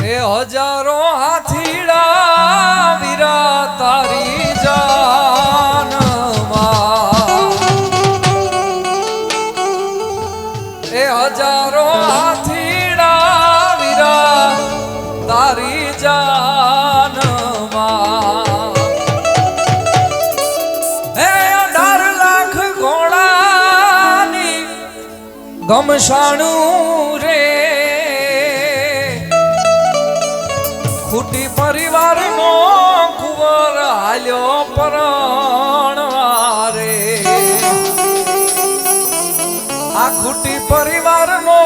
એ હજારો હાથીડા વીરા તારી જાનમાં, એ હજારો હાથીડા વીરા તારી જાનમાં, એ 18 લાખ ઘોડાની ગમશાણું રે, ખૂટી પરિવારનો કુંવર હાલ્યો પરણવારે, આ ખૂટી પરિવારનો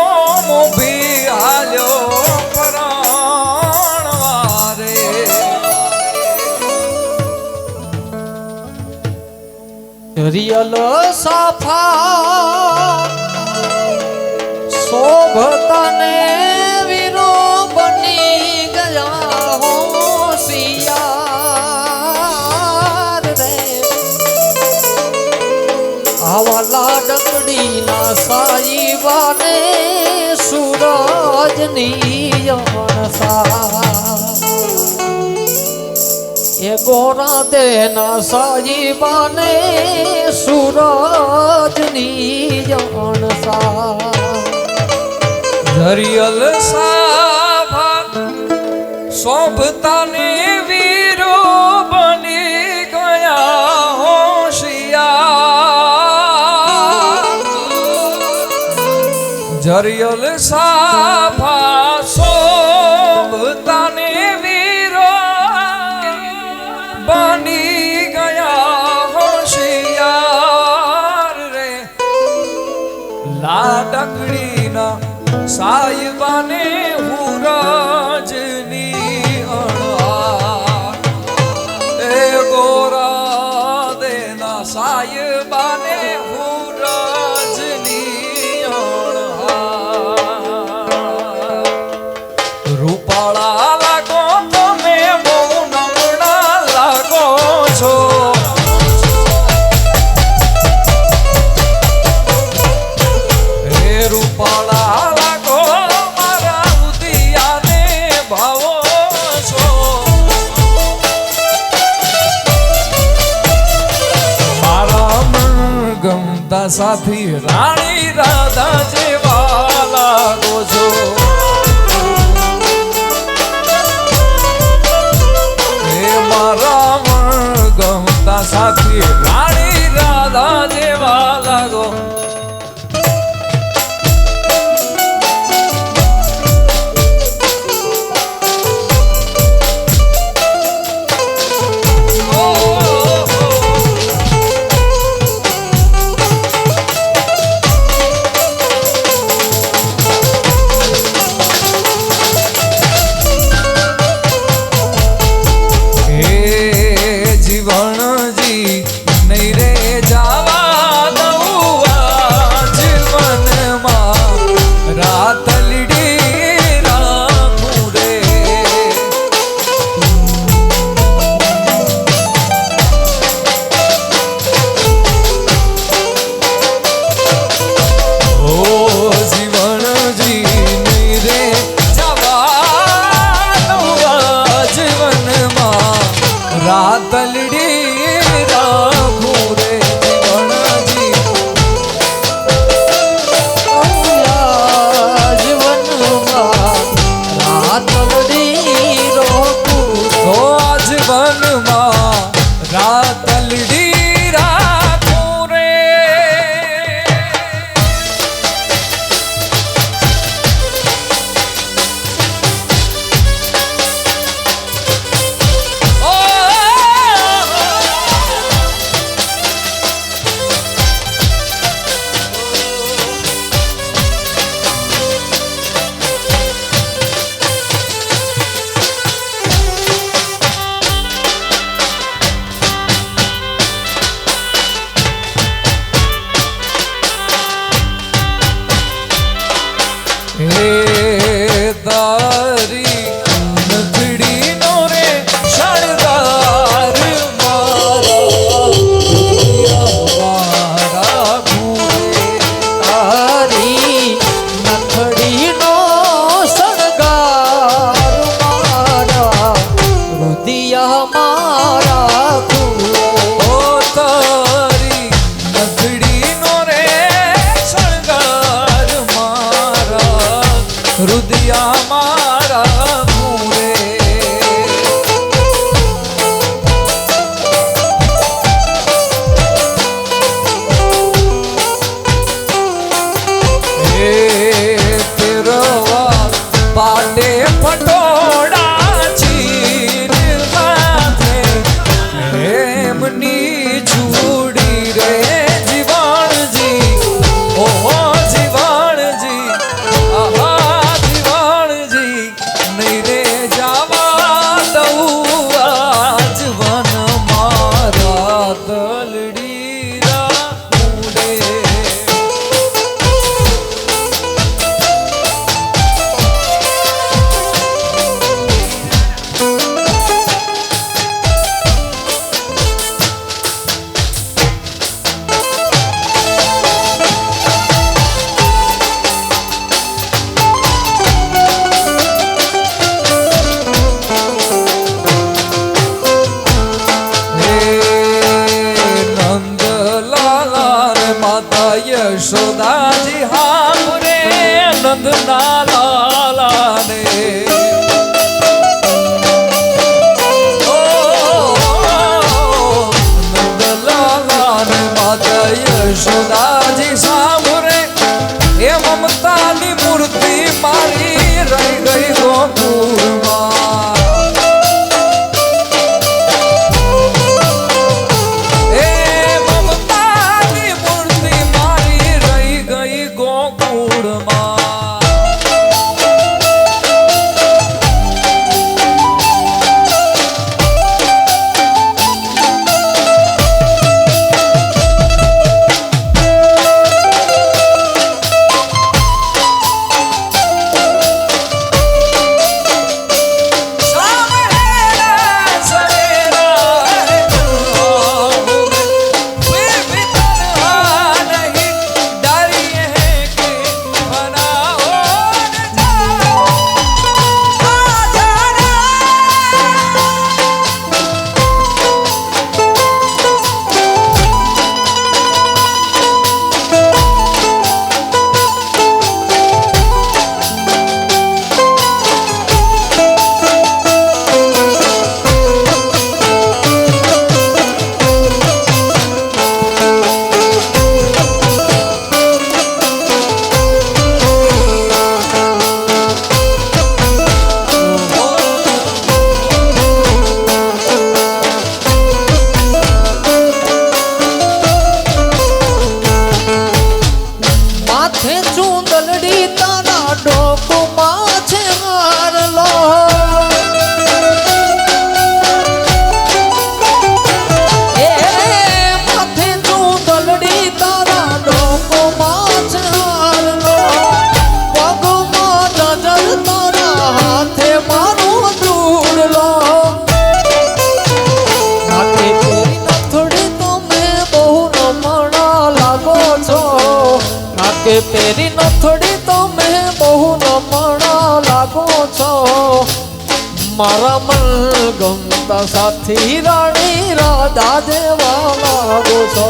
મોભી હાલ્યો પરણવારે, રિયલ સાફા શોભતને વીરો બની ગયા હોશિયાર રે, આવા લાડકડીના સાઈવાને સૂરજની અણસા, એ ગોરા દેના સાઈવાને સૂરજની અણસા, ધરિયલ સાભા શોભતાને વીરો બની ગયા હોશિયાર, ધરિયલ સાભા શોભતાને વીરો બની ગયા હોશિયાર રે, લાડકડીના સાયબાને હુરાજની અણહાર, એ ગોરા દેના સાયબાને હુરાજની અણહાર, રૂપાળા લાગો તમે બહુ નમણા લાગો છો, એ રૂપાળા સાથી રાણી રાધા જેવા લાગો છો, હે મારા ગમતા સાથી રાણી રાધા જેવા લાગો, દિયા મારા મૂરે પાડે પટોળા ચીર માથે એમની ચૂડી રે જીવણજી ઓહો જીવણજી આહા જીવણજી નહીં રે જાવા દઉં આજ વન મારા દલડી રામુડે યશોદાજી હામરે નંદના લાલા ને નંદલાલા ને માતા યશોદાજી સામરે એ મમતાની મૂર્તિ મારી રહી ગઈ ગોકુળમાં કે પેરી નથડી તમે બહુ રમણા લાગો છો મારા મન ગમતા સાથી રાણી રાધા જેવા લાગો છો